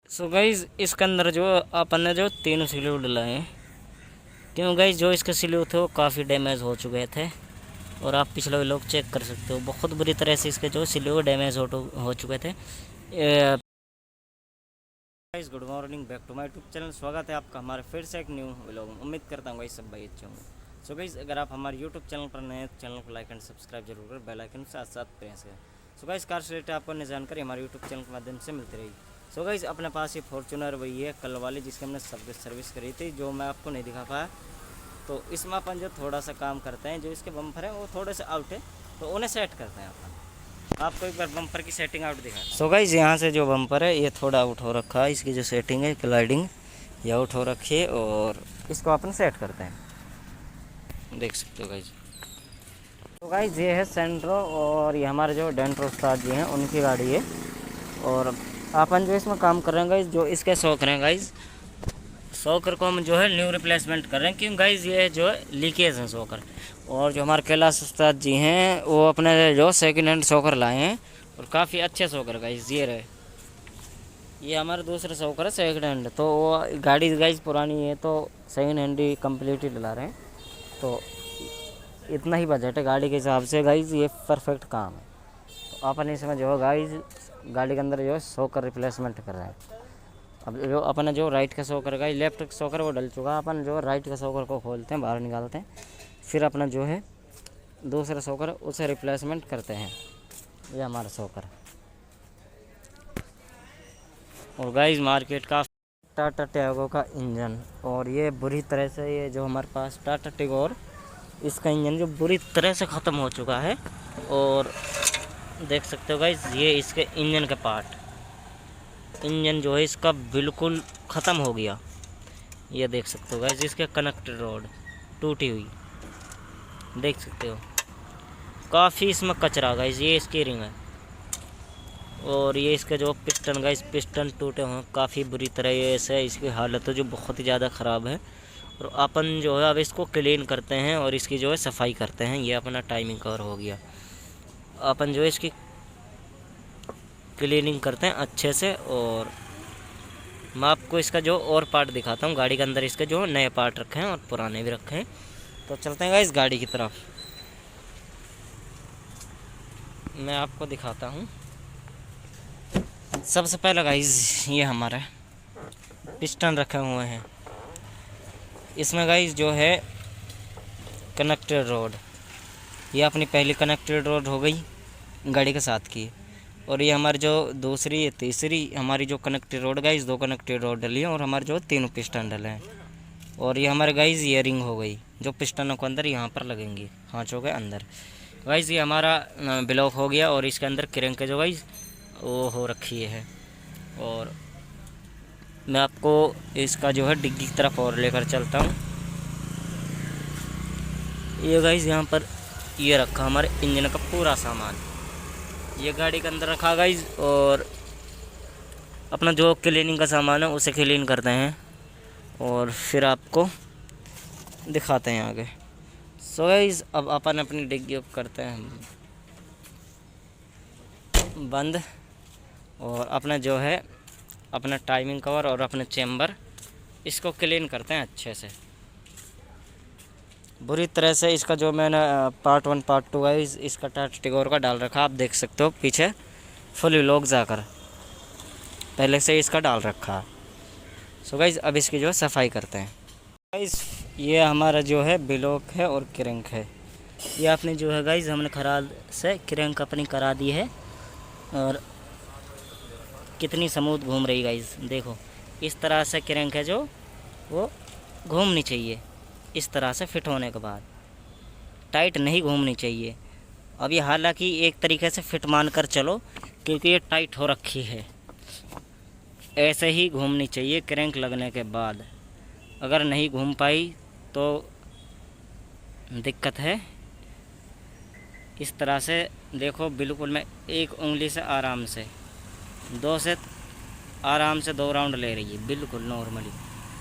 So guys इसके अंदर जो अपन ने जो 3 स्लीव डलाए हैं, क्यों गाइज जो इसके स्लीव थे वो काफ़ी डैमेज हो चुके थे। और आप पिछले लोग चेक कर सकते हो, बहुत बुरी तरह से इसके जो स्लीव डैमेज हो चुके थे। Guys good morning, back to my YouTube channel. स्वागत है आपका हमारे फिर से एक न्यू व्लॉग में। उम्मीद करता हूँ गाइज सब भाई अच्छे होंगे। सो गाइज अगर आप हमारे यूट्यूब चैनल पर नए हैं तो चैनल को लाइक एंड सब्सक्राइब जरूर करें, बेल आइकन साथ साथ प्रेस करें। सो गाइज कार से रिलेटेड आपको नई जानकारी हमारे यूट्यूब चैनल के माध्यम से मिलती रहेगी। सो गाइज अपने पास ये फॉर्चूनर वही है कल वाली जिसकी हमने सर्विस करी थी, जो मैं आपको नहीं दिखा पाया। तो इसमें अपन जो थोड़ा सा काम करते हैं, जो इसके बम्पर हैं वो थोड़े से आउट है तो उन्हें सेट करते हैं अपन। आपको एक बार बम्पर की सेटिंग आउट दिखा। सो गाइज यहाँ से जो बम्पर है ये थोड़ा आउट हो रखा है, इसकी जो सेटिंग है क्लाइडिंग ये आउट हो रखी है और इसको अपन सेट करते हैं, देख सकते हो गाइज। तो गाइज ये है सेंट्रो और ये हमारे जो डेंट्रो उस्ताद जी हैं उनकी गाड़ी है। और अपन जो इसमें काम कर रहे हैं गाइज, जो इसके शॉकर हैं गाइज, शॉकर को हम जो है न्यू रिप्लेसमेंट कर रहे हैं, क्योंकि गाइज ये जो है लीकेज है शॉकर। और जो हमारे कैलाश उस्ताद जी हैं वो अपने जो सेकंड हैंड शॉकर लाए हैं और काफ़ी अच्छे शॉकर गाइज ये रहे। ये हमारे दूसरे शॉकर है सेकंड हैंड, तो वो गाड़ी गाइज पुरानी है तो सेकंड हैंड ही कम्प्लीट ही डला रहे हैं। तो इतना ही बजट है गाड़ी के हिसाब से गाइज, ये परफेक्ट काम है। तो अपन इसमें जो है गाइज गाड़ी के अंदर जो है शॉकर रिप्लेसमेंट कर रहे हैं। अब जो अपन जो राइट का शॉकर गाइज, लेफ्ट का शॉकर वो डल चुका है, अपन जो राइट का शॉकर को खोलते हैं, बाहर निकालते हैं, फिर अपना जो है दूसरा शॉकर उसे रिप्लेसमेंट करते हैं। ये हमारा शॉकर। और गाइज मार्केट का टाटा टियागो का इंजन, और ये बुरी तरह से ये जो हमारे पास टाटा टिगोर, इसका इंजन जो बुरी तरह से ख़त्म हो चुका है। और देख सकते हो गाइज ये इसके इंजन का पार्ट, इंजन जो है इसका बिल्कुल ख़त्म हो गया। ये देख सकते हो गाइज इसके कनेक्टेड रोड टूटी हुई, देख सकते हो। काफ़ी इसमें कचरा गाइज, ये इसकी रिंग है और ये इसके जो पिस्टन गाइज, पिस्टन टूटे हुए काफ़ी बुरी तरह ये से इसकी हालत है जो बहुत ही ज़्यादा ख़राब है। और अपन जो है अब इसको क्लीन करते हैं और इसकी जो है सफाई करते हैं। ये अपना टाइमिंग कवर हो गया, अपन जो है इसकी क्लीनिंग करते हैं अच्छे से। और मैं आपको इसका जो और पार्ट दिखाता हूँ, गाड़ी के अंदर इसके जो नए पार्ट रखे हैं और पुराने भी रखे हैं। तो चलते हैं गाइस गाड़ी की तरफ, मैं आपको दिखाता हूँ। सबसे पहले गाइस ये हमारा पिस्टन रखे हुए हैं, इसमें गाइस जो है कनेक्टेड रोड, ये अपनी पहली कनेक्टेड रोड हो गई गाड़ी के साथ की। और ये हमारी जो दूसरी या तीसरी हमारी जो connected road guys, 2 connected road डली हैं और हमारे जो 3 पिस्टन डले हैं। और ये हमारे गाइस ये रिंग हो गई जो पिस्टनों के अंदर यहाँ पर लगेंगी खाँचों के अंदर। गाइस ये हमारा ब्लॉक हो गया और इसके अंदर क्रैंक जो गाइस वो हो रखी है। और मैं आपको इसका जो है डिग्गी की तरफ और लेकर चलता हूँ। ये गाइस यहाँ पर ये रखा हमारे इंजन का पूरा सामान, ये गाड़ी के अंदर रखा गाइस। और अपना जो क्लीनिंग का सामान है उसे क्लीन करते हैं और फिर आपको दिखाते हैं आगे। सो गाइस अब अपन अपनी डिग्गी करते हैं बंद, और अपना जो है अपना टाइमिंग कवर और अपने चेम्बर इसको क्लीन करते हैं अच्छे से बुरी तरह से। इसका जो मैंने पार्ट 1 पार्ट 2 है इसका टाटा टिगोर का डाल रखा, आप देख सकते हो पीछे फुल व्लॉग जाकर पहले से इसका डाल रखा। सो गाइस अब इसकी जो है सफाई करते हैं। गाइस ये हमारा जो है ब्लॉक है और क्रैंक है, ये आपने जो है गाइस हमने खराद से क्रैंक अपनी करा दी है। और कितनी स्मूथ घूम रही गाइस, देखो इस तरह से क्रैंक है जो वो घूमनी चाहिए, इस तरह से फिट होने के बाद टाइट नहीं घूमनी चाहिए। अब ये हालांकि एक तरीके से फिट मान कर चलो क्योंकि ये टाइट हो रखी है, ऐसे ही घूमनी चाहिए क्रैंक लगने के बाद। अगर नहीं घूम पाई तो दिक्कत है। इस तरह से देखो बिल्कुल मैं एक उंगली से आराम से 2 राउंड ले रही है बिल्कुल नॉर्मली।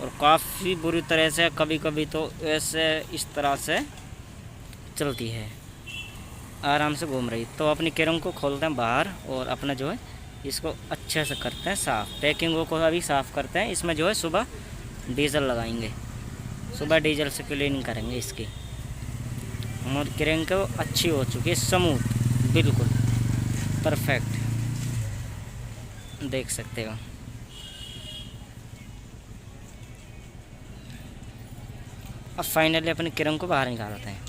और काफ़ी बुरी तरह से कभी कभी तो ऐसे इस तरह से चलती है, आराम से घूम रही। तो अपनी क्रैंक को खोलते हैं बाहर और अपना जो है इसको अच्छे से करते हैं साफ़, पैकिंगों को अभी साफ़ करते हैं। इसमें जो है सुबह डीजल लगाएंगे, सुबह डीजल से क्लीनिंग करेंगे इसकी। हमारी क्रैंक को अच्छी हो चुकी है, स्मूथ बिल्कुल परफेक्ट, देख सकते हो। अब फाइनली अपने क्रैंक को बाहर निकालते हैं।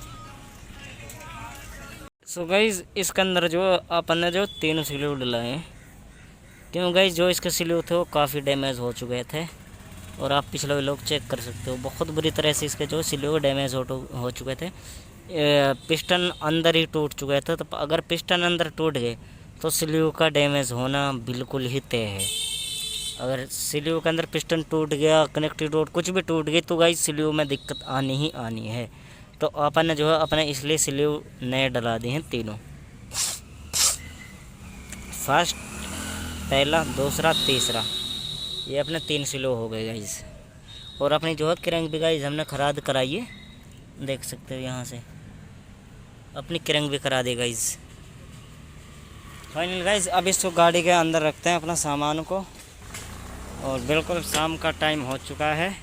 सो गाइज इसके अंदर जो अपन ने जो 3 स्लीव डलाए हैं, क्यों गाइज जो इसके स्लीव थे वो काफ़ी डैमेज हो चुके थे, और आप पिछले व्लॉग चेक कर सकते हो, बहुत बुरी तरह से इसके जो स्लीव डैमेज हो चुके थे। पिस्टन अंदर ही टूट चुके थे, तो अगर पिस्टन अंदर टूट गए तो स्लीव का डैमेज होना बिल्कुल ही तय है। अगर स्लीव के अंदर पिस्टन टूट गया, कनेक्टिव रोड कुछ भी टूट गई, तो गाइज स्लीव में दिक्कत आनी ही आनी है। तो अपन ने जो है अपने इसलिए स्लीव नए डला दिए हैं तीनों, फर्स्ट, पहला, दूसरा, तीसरा, ये अपने 3 स्लीव हो गए गाइज। और अपनी जो है क्रैंक भी गाइज हमने खराद कराई है, देख सकते हो यहाँ से अपनी क्रैंक भी करा दी गाइज। फाइनल गाइज अब इसको गाड़ी के अंदर रखते हैं अपना सामान को, और बिल्कुल शाम का टाइम हो चुका है,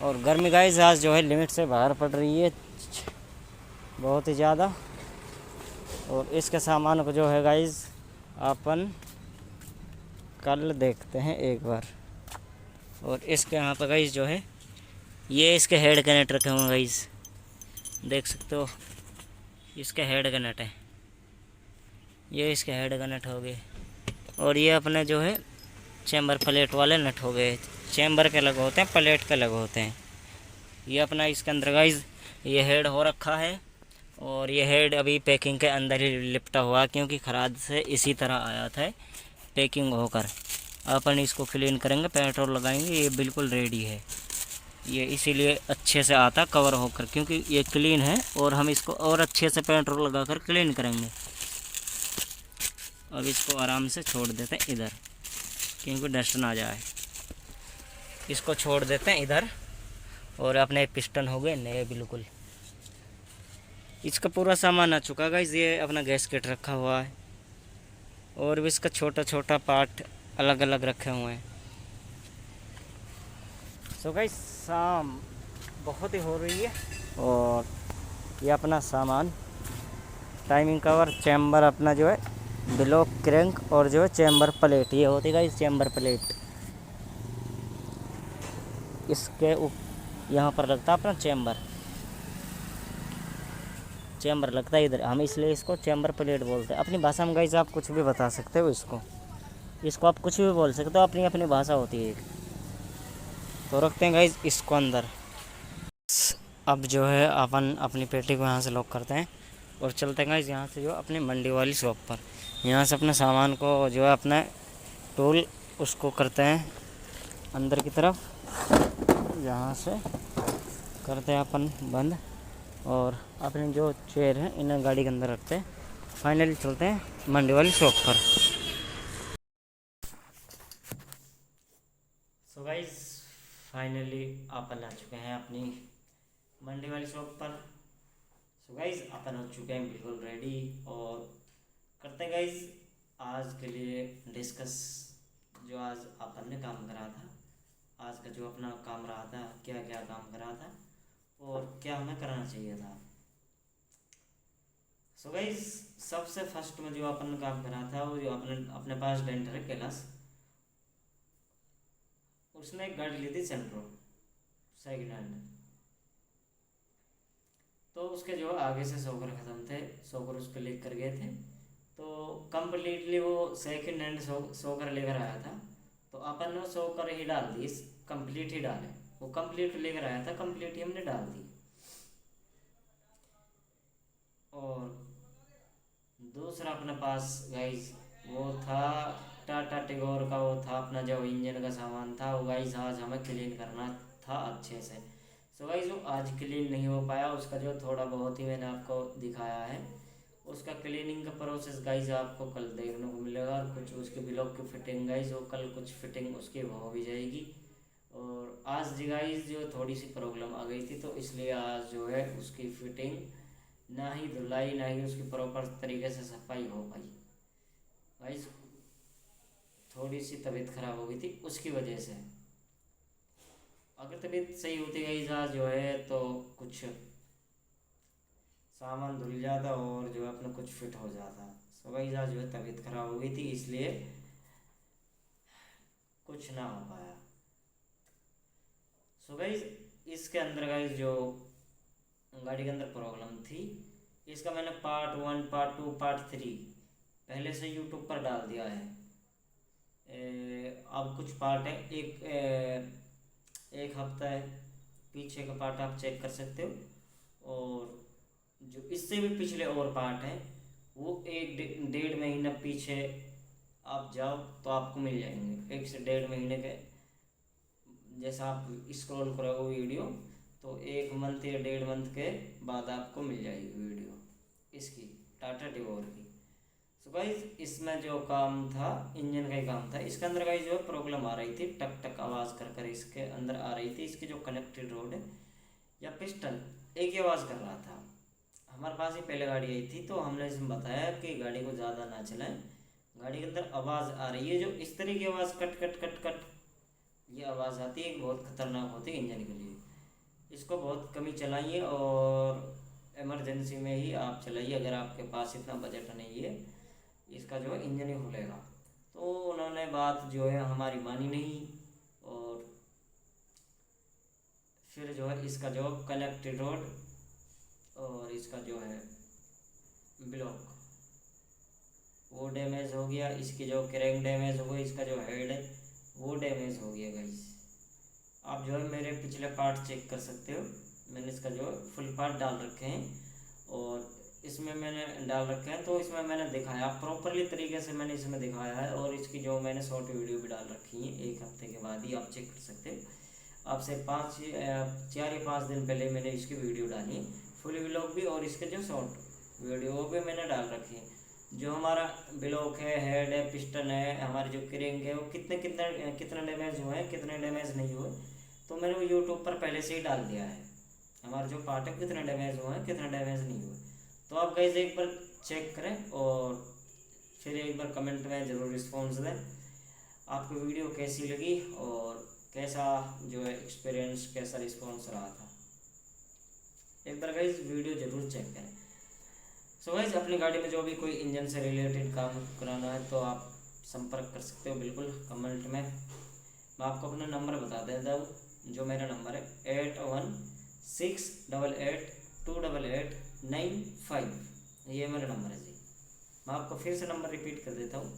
और गर्मी गाइज आज जो है लिमिट से बाहर पड़ रही है बहुत ही ज़्यादा। और इसके सामान को जो है गाइज अपन कल देखते हैं एक बार। और इसके यहाँ पर गाइज जो है ये इसके हेड के नट रखे हुए गाइज, देख सकते हो, इसके हेड का नट है, ये इसके हेड का नट हो गए। और ये अपने जो है चैम्बर प्लेट वाले नट हो गए, चैम्बर के अलग होते हैं, प्लेट के अलग होते हैं। ये अपना इसके अंदर गाइज ये हेड हो रखा है, और ये हेड अभी पैकिंग के अंदर ही लिपटा हुआ, क्योंकि खराद से इसी तरह आया था पैकिंग होकर। अपन इसको क्लीन करेंगे, पेट्रोल लगाएंगे, ये बिल्कुल रेडी है, ये इसीलिए अच्छे से आता कवर होकर, क्योंकि ये क्लीन है। और हम इसको और अच्छे से पेट्रोल लगाकर क्लीन करेंगे। अब इसको आराम से छोड़ देते हैं इधर, क्योंकि डस्ट ना जाए। इसको छोड़ देते हैं इधर, और अपने पिस्टन हो गए नए बिल्कुल। इसका पूरा सामान आ चुका गाइस, ये अपना गैस किट रखा हुआ है, और भी इसका छोटा छोटा पार्ट अलग अलग रखे हुए हैं। सो गाइस शाम बहुत ही हो रही है, और ये अपना सामान टाइमिंग कवर, चैम्बर अपना जो है ब्लॉक क्रैंक, और जो है चैम्बर प्लेट, ये होती है गाइस चैम्बर प्लेट। इसके यहाँ पर लगता है अपना चैम्बर, चैम्बर लगता है इधर, हम इसलिए इसको चैम्बर प्लेट बोलते हैं। अपनी भाषा में गाइस आप कुछ भी बता सकते हो, इसको आप कुछ भी बोल सकते हो, अपनी अपनी भाषा होती है एक। तो रखते हैं गाइस इसको अंदर। अब जो है अपन अपनी पेटी को यहाँ से लॉक करते हैं, और चलते हैं गाइस यहाँ से जो अपनी मंडी वाली शॉप पर। यहाँ से अपने सामान को जो है अपना टूल उसको करते हैं अंदर की तरफ, यहाँ से करते हैं अपन बंद, और अपने जो चेयर हैं इन्हें गाड़ी के अंदर रखते हैं। फाइनली चलते हैं मंडी वाली शॉप पर। सो गाइस फाइनली अपन आ चुके हैं अपनी मंडी वाली शॉप पर। सो गाइस अपन हो चुके हैं बिल्कुल रेडी, और करते हैं गाइस आज के लिए डिस्कस जो आज अपन ने काम करा था, आज का जो अपना काम रहा था, क्या क्या काम करा था और क्या हमें करना चाहिए था। सो गाइस सबसे फर्स्ट में जो अपन ने काम करा था, वो जो अपने पास डेंटर है कैलाश, उसने एक गाड़ी ली थी सेंट्रो सेकेंड हैंड। तो उसके जो आगे से शॉकर ख़त्म थे, शॉकर उसके लेकर गए थे, तो कम्प्लीटली वो सेकेंड हैंड शॉकर लेकर आया था। तो अपन ने शॉकर ही डाल दी, कंप्लीट ही डाले, वो कंप्लीट लेकर आया था, कंप्लीट ही हमने डाल दी। और दूसरा अपने पास गाइस वो था टाटा टिगोर का, वो था अपना जो इंजन का सामान था, वो गाइस आज हमें क्लीन करना था अच्छे से। सो गाइस जो आज क्लीन नहीं हो पाया, उसका जो थोड़ा बहुत ही मैंने आपको दिखाया है, उसका क्लीनिंग का प्रोसेस गाइस आपको कल देखने को मिलेगा। और कुछ उसके ब्लॉक की फिटिंग गाइस, वो कल कुछ फिटिंग उसकी हो भी जाएगी। और आज जी गाइस जो थोड़ी सी प्रॉब्लम आ गई थी, तो इसलिए आज जो है उसकी फिटिंग ना ही धुलाई ना ही उसकी प्रॉपर तरीके से सफाई हो पाई गाइस। थोड़ी सी तबीयत ख़राब हो गई थी उसकी वजह से। अगर तबीयत सही होती गई आज जो है तो कुछ सामान धुल जाता और जो है अपना कुछ फिट हो जाता। सो गाइस आज जो है तबीयत ख़राब हो गई थी इसलिए कुछ ना हो पाया। सो गाइस इसके अंदर गाइस जो गाड़ी के अंदर प्रॉब्लम थी इसका मैंने पार्ट 1 पार्ट 2 पार्ट 3 पहले से यूट्यूब पर डाल दिया है। अब कुछ पार्ट है एक हफ्ता है पीछे का पार्ट आप चेक कर सकते हो, और जो इससे भी पिछले और पार्ट हैं वो एक डेढ़ महीना पीछे आप जाओ तो आपको मिल जाएंगे। 1 से 1.5 महीने के जैसा आप स्क्रॉल करोगे वीडियो तो 1 मंथ या 1.5 मंथ के बाद आपको मिल जाएगी वीडियो इसकी टाटा टिगोर की। सो गाइस इसमें जो काम था इंजन का ही काम था। इसके अंदर गाइस जो प्रॉब्लम आ रही थी टक टक आवाज़ कर कर इसके अंदर आ रही थी। इसकी जो कनेक्टेड रोड है या पिस्टन एक ही आवाज़ कर रहा था। हमारे पास ही पहले गाड़ी आई थी तो हमने इसमें बताया कि गाड़ी को ज़्यादा ना चलाएं, गाड़ी के अंदर आवाज़ आ रही है जो इस तरह की आवाज़ कट कट कट कट ये आवाज़ आती है, बहुत ख़तरनाक होती है इंजन के लिए। इसको बहुत कम ही चलाइए और इमरजेंसी में ही आप चलाइए। अगर आपके पास इतना बजट नहीं है इसका जो है इंजन ही खुलेगा। तो उन्होंने बात जो है हमारी मानी नहीं और फिर जो है इसका जो कनेक्टेड रोड और इसका जो है ब्लॉक वो डैमेज हो गया। इसकी जो क्रैंक डैमेज हो गई, इसका जो हेड है वो डैमेज हो गया गाइस। आप जो है मेरे पिछले पार्ट चेक कर सकते हो, मैंने इसका जो फुल पार्ट डाल रखे हैं और इसमें मैंने डाल रखे हैं तो इसमें मैंने दिखाया प्रॉपरली तरीके से मैंने इसमें दिखाया है। और इसकी जो मैंने शॉर्ट वीडियो भी डाल रखी है 1 हफ्ते के बाद ही आप चेक कर सकते हो। आपसे 4 या 5 दिन पहले मैंने इसकी वीडियो डाली है फुल व्लॉग भी, और इसके जो शॉर्ट वीडियो वो भी मैंने डाल रखी है। जो हमारा ब्लॉक है, हेड है, पिस्टन है, हमारी जो क्रिंग है वो कितने डैमेज हुए हैं कितने डैमेज नहीं हुए तो मैंने वो यूट्यूब पर पहले से ही डाल दिया है। हमारे जो पार्ट है कितने डैमेज हुए हैं कितने डैमेज नहीं हुए। तो आप गाइस एक बार चेक करें और फिर एक बार कमेंट में ज़रूर रिस्पॉन्स दें आपको वीडियो कैसी लगी और कैसा जो है एक्सपीरियंस कैसा रिस्पॉन्स रहा था। एक बार गाइस वीडियो ज़रूर चेक करें। सो गाइस अपनी गाड़ी में जो भी कोई इंजन से रिलेटेड काम कराना है तो आप संपर्क कर सकते हो बिल्कुल कमेंट में। मैं आपको अपना नंबर बता देता हूँ, जो मेरा नंबर है 8168228985, ये मेरा नंबर है जी। मैं आपको फिर से नंबर रिपीट कर देता हूँ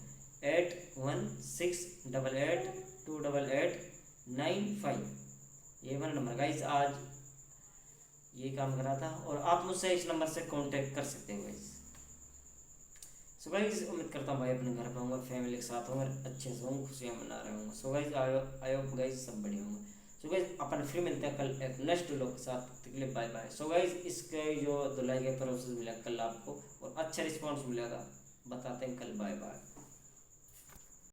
8168228985, ये मेरा नंबर। गाइस आज ये काम करा था और आप मुझसे इस नंबर से कांटेक्ट कर सकते हो गाइस। सो गाइस उम्मीद करता हूँ भाई अपने घर पे होंगे, फैमिली के साथ होंगे, अच्छे से होंगे, खुशियाँ मना रहे होंगे। So guys I hope guys सब बढ़िया होंगे। सो गाइस अपन फिर मिलते हैं कल एक नेक्स्ट व्लॉग के साथ, तब तक के लिए बाय बाय। सो गाइस इसके जो धुलाई का प्रोसेस मिला कल आपको और अच्छा रिस्पॉन्स मिलेगा, बताते हैं कल। Bye bye.